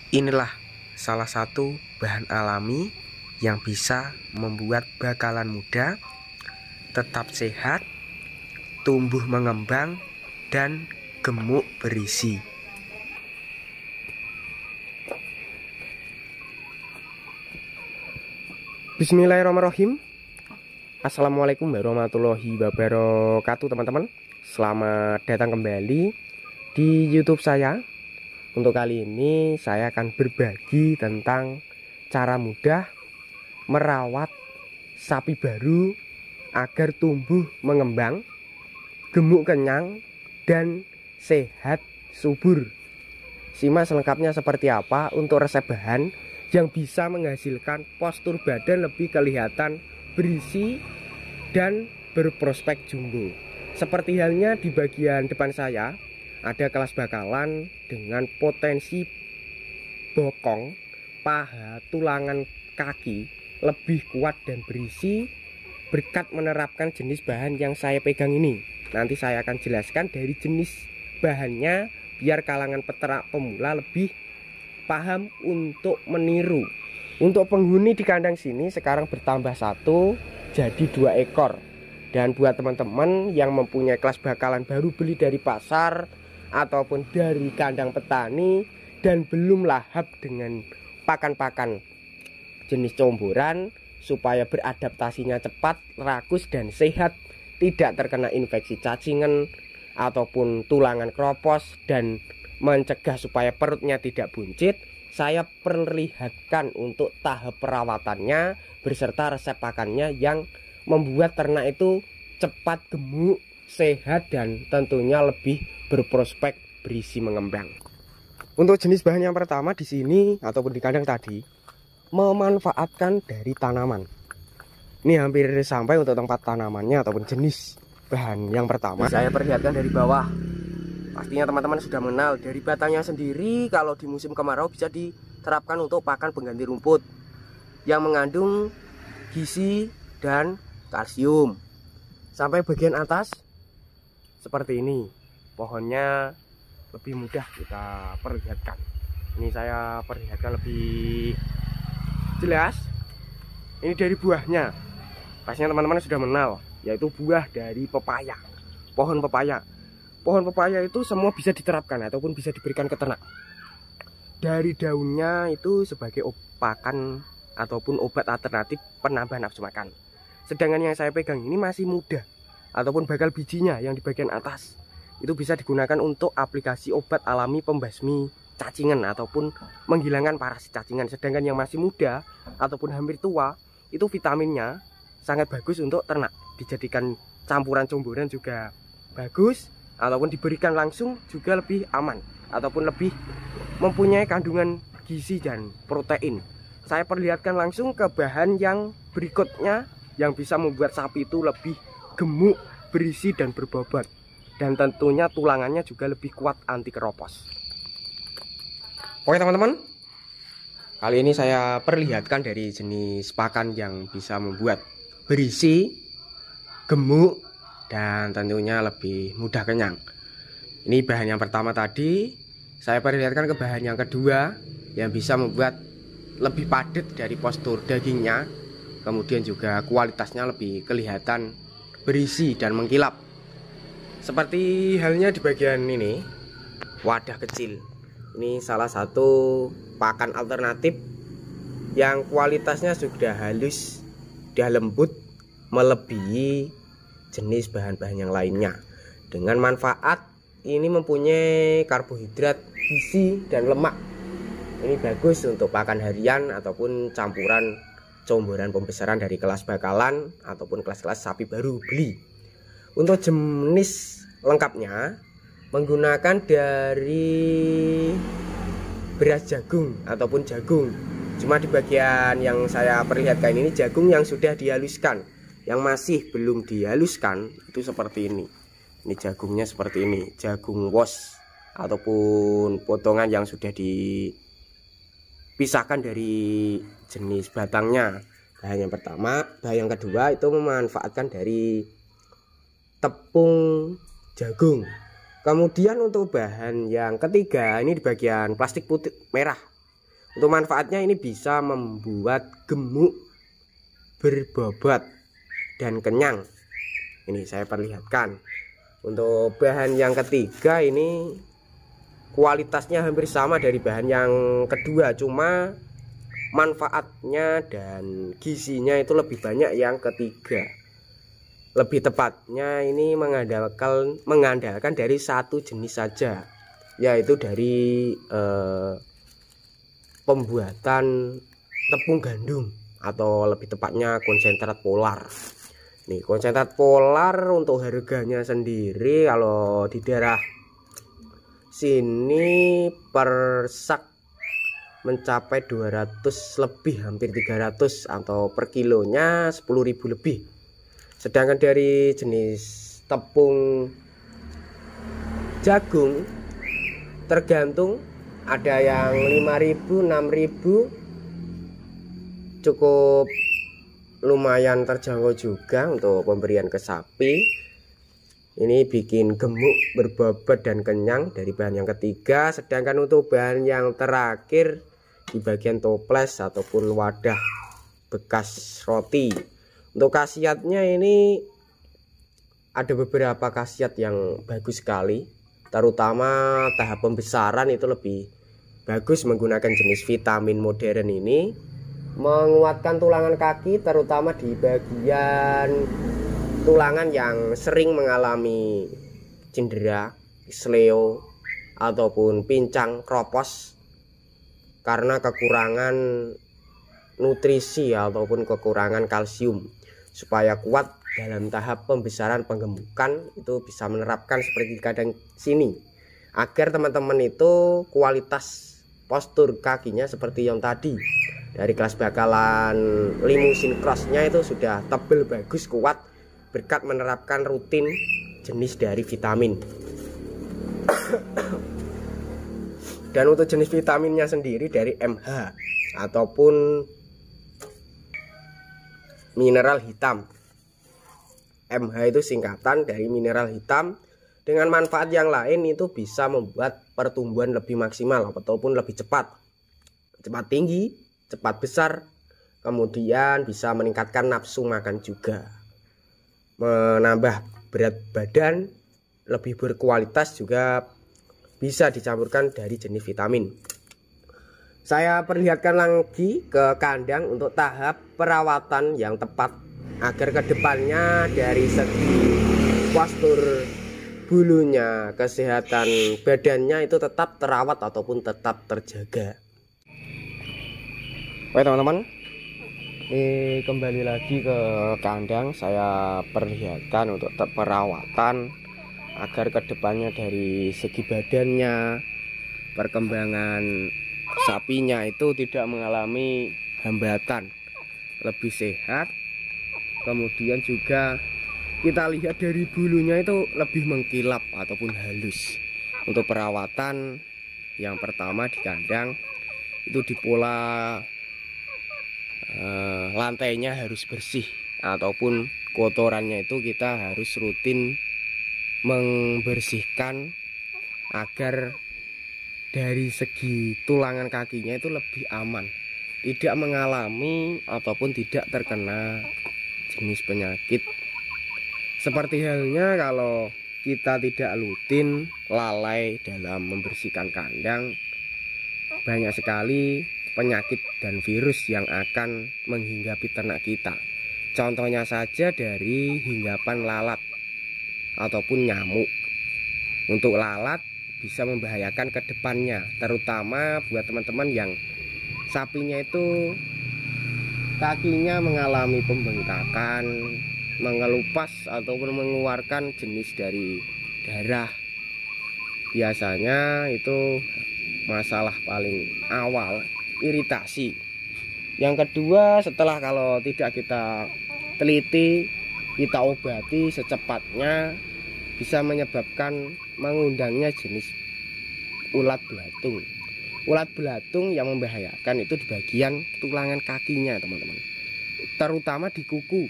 Inilah salah satu bahan alami yang bisa membuat bakalan muda tetap sehat, tumbuh mengembang, dan gemuk berisi. Bismillahirrahmanirrahim. Assalamualaikum warahmatullahi wabarakatuh, teman-teman. Selamat datang kembali di YouTube saya. Untuk kali ini saya akan berbagi tentang cara mudah merawat sapi baru agar tumbuh mengembang, gemuk kenyang, dan sehat subur. Simak selengkapnya seperti apa untuk resep bahan yang bisa menghasilkan postur badan lebih kelihatan berisi dan berprospek jumbo. Seperti halnya di bagian depan saya, ada kelas bakalan dengan potensi bokong, paha, tulangan kaki lebih kuat dan berisi berkat menerapkan jenis bahan yang saya pegang ini. Nanti saya akan jelaskan dari jenis bahannya biar kalangan peternak pemula lebih paham untuk meniru. Untuk penghuni di kandang sini sekarang bertambah 1 jadi 2 ekor. Dan buat teman-teman yang mempunyai kelas bakalan baru beli dari pasar ataupun dari kandang petani dan belum lahap dengan pakan-pakan jenis comboran supaya beradaptasinya cepat, rakus, dan sehat, tidak terkena infeksi cacingan ataupun tulangan kropos, dan mencegah supaya perutnya tidak buncit, saya perlihatkan untuk tahap perawatannya beserta resep pakannya yang membuat ternak itu cepat gemuk, sehat, dan tentunya lebih berprospek berisi mengembang. Untuk jenis bahan yang pertama di sini ataupun di kandang tadi, memanfaatkan dari tanaman. Ini hampir sampai untuk tempat tanamannya ataupun jenis bahan yang pertama. Saya perlihatkan dari bawah. Pastinya teman-teman sudah mengenal dari batangnya sendiri. Kalau di musim kemarau bisa diterapkan untuk pakan pengganti rumput yang mengandung gizi dan kalsium. Sampai bagian atas seperti ini, pohonnya lebih mudah kita perlihatkan. Ini saya perlihatkan lebih jelas. Ini dari buahnya. Pastinya teman-teman sudah mengenal, yaitu buah dari pepaya. Pohon pepaya. Pohon pepaya itu semua bisa diterapkan ataupun bisa diberikan ke ternak. Dari daunnya itu sebagai pakan ataupun obat alternatif penambah nafsu makan. Sedangkan yang saya pegang ini masih muda ataupun bakal bijinya yang di bagian atas itu bisa digunakan untuk aplikasi obat alami pembasmi cacingan ataupun menghilangkan parasit cacingan. Sedangkan yang masih muda ataupun hampir tua itu vitaminnya sangat bagus untuk ternak, dijadikan campuran comboran juga bagus, ataupun diberikan langsung juga lebih aman ataupun lebih mempunyai kandungan gizi dan protein. Saya perlihatkan langsung ke bahan yang berikutnya yang bisa membuat sapi itu lebih gemuk, berisi, dan berbobot, dan tentunya tulangannya juga lebih kuat anti keropos. Oke teman-teman, kali ini saya perlihatkan dari jenis pakan yang bisa membuat berisi, gemuk, dan tentunya lebih mudah kenyang. Ini bahan yang pertama tadi. Saya perlihatkan ke bahan yang kedua yang bisa membuat lebih padat dari postur dagingnya, kemudian juga kualitasnya lebih kelihatan berisi dan mengkilap. Seperti halnya di bagian ini, wadah kecil. Ini salah satu pakan alternatif yang kualitasnya sudah halus, sudah lembut, melebihi jenis bahan-bahan yang lainnya. Dengan manfaat ini mempunyai karbohidrat, gizi, dan lemak. Ini bagus untuk pakan harian ataupun campuran comboran pembesaran dari kelas bakalan ataupun kelas-kelas sapi baru beli. Untuk jenis lengkapnya menggunakan dari beras jagung ataupun jagung. Cuma di bagian yang saya perlihatkan ini jagung yang sudah dihaluskan. Yang masih belum dihaluskan itu seperti ini. Ini jagungnya seperti ini, jagung wos ataupun potongan yang sudah dipisahkan dari jenis batangnya. Bahan yang pertama, bahan yang kedua itu memanfaatkan dari tepung jagung. Kemudian untuk bahan yang ketiga ini di bagian plastik putih merah. Untuk manfaatnya ini bisa membuat gemuk, berbobot, dan kenyang. Ini saya perlihatkan. Untuk bahan yang ketiga ini kualitasnya hampir sama dari bahan yang kedua, cuma manfaatnya dan gizinya itu lebih banyak yang ketiga. Lebih tepatnya ini mengandalkan dari satu jenis saja, yaitu dari pembuatan tepung gandum atau lebih tepatnya konsentrat polar. Nih, konsentrat polar untuk harganya sendiri kalau di daerah sini per sak mencapai 200 lebih, hampir 300, atau per kilonya 10.000 lebih. Sedangkan dari jenis tepung jagung tergantung, ada yang 5.000, 6.000, cukup lumayan terjangkau juga untuk pemberian ke sapi. Ini bikin gemuk, berbobot, dan kenyang dari bahan yang ketiga. Sedangkan untuk bahan yang terakhir di bagian toples ataupun wadah bekas roti, untuk khasiatnya ini ada beberapa khasiat yang bagus sekali. Terutama tahap pembesaran itu lebih bagus menggunakan jenis vitamin modern ini, menguatkan tulangan kaki, terutama di bagian tulangan yang sering mengalami cedera, sleo, ataupun pincang, kropos karena kekurangan nutrisi ataupun kekurangan kalsium. Supaya kuat dalam tahap pembesaran penggemukan, itu bisa menerapkan seperti kadang sini, agar teman-teman itu kualitas postur kakinya seperti yang tadi dari kelas bakalan limusin crossnya itu sudah tebel, bagus, kuat berkat menerapkan rutin jenis dari vitamin. Dan untuk jenis vitaminnya sendiri dari MH ataupun mineral hitam. MH itu singkatan dari mineral hitam. Dengan manfaat yang lain itu bisa membuat pertumbuhan lebih maksimal ataupun lebih cepat tinggi, cepat besar, kemudian bisa meningkatkan nafsu makan juga, menambah berat badan, lebih berkualitas, juga bisa dicampurkan dari jenis vitamin. Saya perlihatkan lagi ke kandang untuk tahap perawatan yang tepat agar kedepannya dari segi postur bulunya, kesehatan badannya itu tetap terawat ataupun tetap terjaga. Oke teman-teman, ini kembali lagi ke kandang. Saya perlihatkan untuk perawatan agar kedepannya dari segi badannya, perkembangan sapinya itu tidak mengalami hambatan, lebih sehat. Kemudian juga kita lihat dari bulunya itu lebih mengkilap ataupun halus. Untuk perawatan yang pertama di kandang itu di pola lantainya harus bersih, ataupun kotorannya itu kita harus rutin membersihkan agar dari segi tulangan kakinya itu lebih aman, tidak mengalami ataupun tidak terkena jenis penyakit. Seperti halnya kalau kita tidak rutin, lalai dalam membersihkan kandang, banyak sekali penyakit dan virus yang akan menghinggapi ternak kita. Contohnya saja dari hinggapan lalat ataupun nyamuk. Untuk lalat bisa membahayakan ke depannya, terutama buat teman-teman yang sapinya itu kakinya mengalami pembengkakan, mengelupas ataupun mengeluarkan jenis dari darah. Biasanya itu masalah paling awal, iritasi. Yang kedua, setelah kalau tidak kita teliti, kita obati secepatnya, bisa menyebabkan mengundangnya jenis ulat belatung. Ulat belatung yang membahayakan itu di bagian tulangan kakinya teman-teman, terutama di kuku.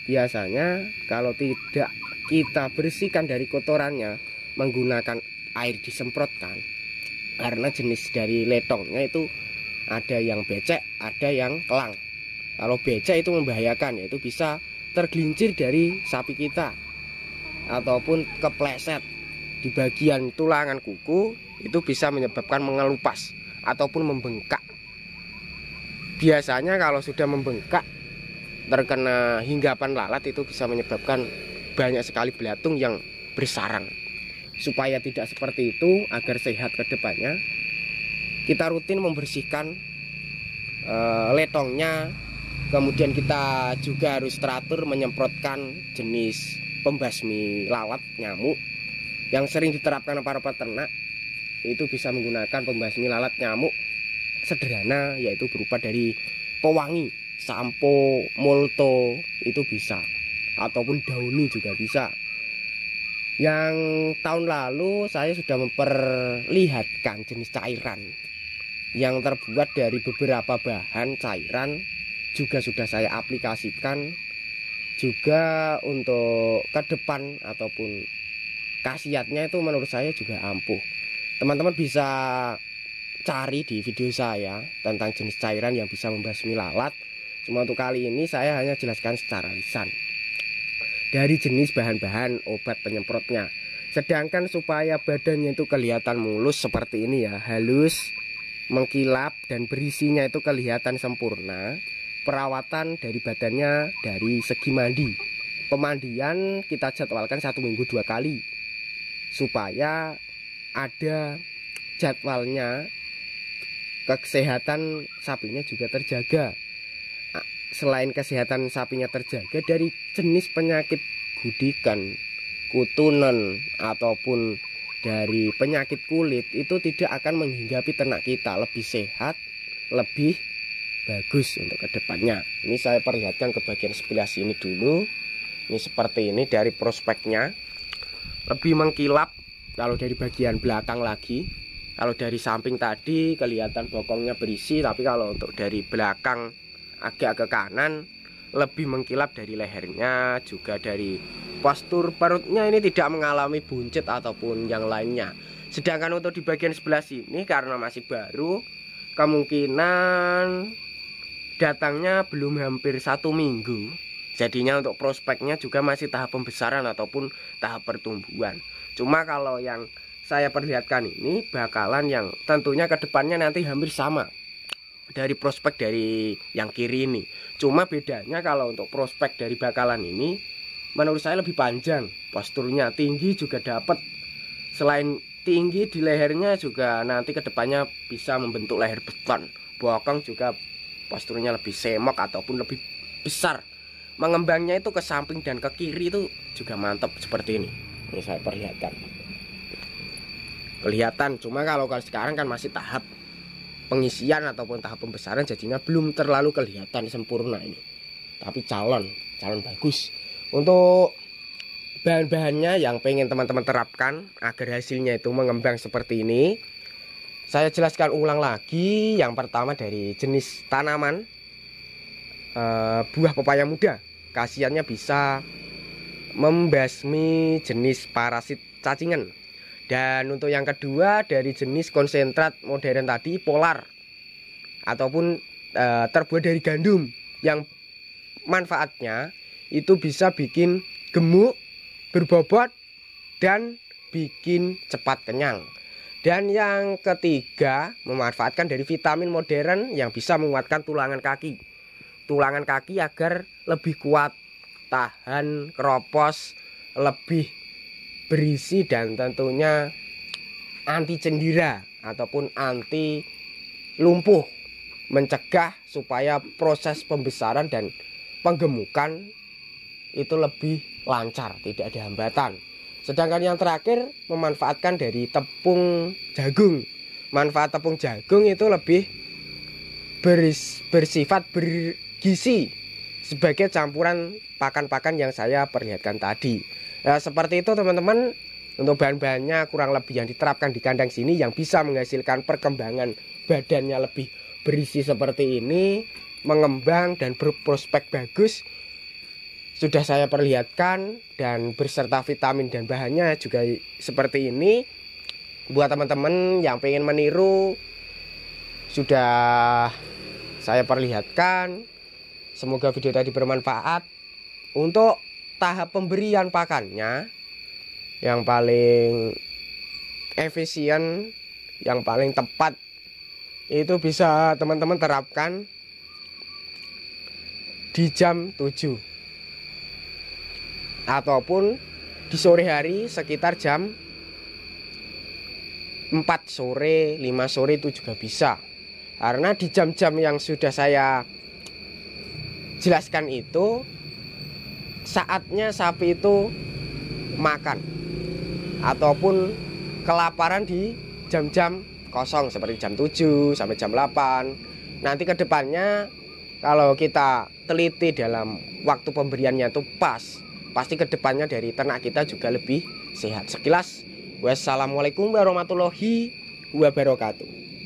Biasanya kalau tidak kita bersihkan dari kotorannya menggunakan air disemprotkan, karena jenis dari letongnya itu Ada yang becek, ada yang kelang. Kalau becek itu membahayakan, yaitu bisa tergelincir dari sapi kita ataupun kepleset di bagian tulangan kuku, itu bisa menyebabkan mengelupas ataupun membengkak. Biasanya kalau sudah membengkak terkena hinggapan lalat, itu bisa menyebabkan banyak sekali belatung yang bersarang. Supaya tidak seperti itu, agar sehat ke depannya, kita rutin membersihkan letongnya. Kemudian kita juga harus teratur menyemprotkan jenis pembasmi lalat nyamuk yang sering diterapkan para peternak. Itu bisa menggunakan pembasmi lalat nyamuk sederhana, yaitu berupa dari pewangi, sampo, molto, itu bisa, ataupun dauni juga bisa. Yang tahun lalu saya sudah memperlihatkan jenis cairan yang terbuat dari beberapa bahan cairan, juga sudah saya aplikasikan juga untuk ke depan, ataupun khasiatnya itu menurut saya juga ampuh. Teman-teman bisa cari di video saya tentang jenis cairan yang bisa membasmi lalat. Cuma untuk kali ini saya hanya jelaskan secara lisan dari jenis bahan-bahan obat penyemprotnya. Sedangkan supaya badannya itu kelihatan mulus seperti ini ya, halus, mengkilap, dan berisinya itu kelihatan sempurna, perawatan dari badannya dari segi mandi. Pemandian kita jadwalkan 1 minggu 2 kali, supaya ada jadwalnya, kesehatan sapinya juga terjaga. Selain kesehatan sapinya terjaga dari jenis penyakit gudikan, kutunen, ataupun dari penyakit kulit, itu tidak akan menghinggapi ternak kita, lebih sehat, lebih bagus untuk kedepannya. Ini saya perlihatkan ke bagian sebelah sini dulu. Ini seperti ini dari prospeknya, lebih mengkilap. Kalau dari bagian belakang lagi, kalau dari samping tadi kelihatan bokongnya berisi, tapi kalau untuk dari belakang agak ke kanan lebih mengkilap. Dari lehernya, juga dari postur perutnya ini tidak mengalami buncit ataupun yang lainnya. Sedangkan untuk di bagian sebelah sini karena masih baru, kemungkinan datangnya belum hampir 1 minggu. Jadinya untuk prospeknya juga masih tahap pembesaran ataupun tahap pertumbuhan. Cuma kalau yang saya perlihatkan ini bakalan yang tentunya ke depannya nanti hampir sama dari prospek dari yang kiri ini. Cuma bedanya kalau untuk prospek dari bakalan ini menurut saya lebih panjang, posturnya tinggi juga dapat. Selain tinggi di lehernya juga nanti ke depannya bisa membentuk leher beton. Bokong juga posturnya lebih semok ataupun lebih besar. Mengembangnya itu ke samping dan ke kiri itu juga mantap seperti ini. Ini saya perlihatkan. Kelihatan, cuma kalau sekarang kan masih tahap pengisian ataupun tahap pembesaran, jadinya belum terlalu kelihatan sempurna ini. Tapi calon bagus. Untuk bahan-bahannya yang pengen teman-teman terapkan agar hasilnya itu mengembang seperti ini, saya jelaskan ulang lagi. Yang pertama dari jenis tanaman buah pepaya muda. Khasiatnya bisa membasmi jenis parasit cacingan. Dan untuk yang kedua dari jenis konsentrat modern tadi, polar, ataupun terbuat dari gandum, yang manfaatnya itu bisa bikin gemuk, berbobot, dan bikin cepat kenyang. Dan yang ketiga, memanfaatkan dari vitamin modern yang bisa menguatkan tulangan kaki. Tulangan kaki agar lebih kuat, tahan keropos, lebih berisi, dan tentunya anti cendera ataupun anti lumpuh, mencegah supaya proses pembesaran dan penggemukan itu lebih lancar, tidak ada hambatan. Sedangkan yang terakhir memanfaatkan dari tepung jagung. Manfaat tepung jagung itu lebih bersifat bergizi sebagai campuran pakan-pakan yang saya perlihatkan tadi. Nah, seperti itu teman-teman, untuk bahan-bahannya kurang lebih yang diterapkan di kandang sini yang bisa menghasilkan perkembangan badannya lebih berisi seperti ini, mengembang dan berprospek bagus, sudah saya perlihatkan, dan berserta vitamin dan bahannya juga seperti ini. Buat teman-teman yang pengen meniru, sudah saya perlihatkan. Semoga video tadi bermanfaat. Untuk tahap pemberian pakannya yang paling efisien, yang paling tepat, itu bisa teman-teman terapkan di jam 7 ataupun di sore hari sekitar jam 4 sore, 5 sore itu juga bisa. Karena di jam-jam yang sudah saya jelaskan itu saatnya sapi itu makan ataupun kelaparan di jam-jam kosong seperti jam 7 sampai jam 8. Nanti ke depannya kalau kita teliti dalam waktu pemberiannya itu pas, pasti ke depannya dari ternak kita juga lebih sehat. Sekilas, wassalamualaikum warahmatullahi wabarakatuh.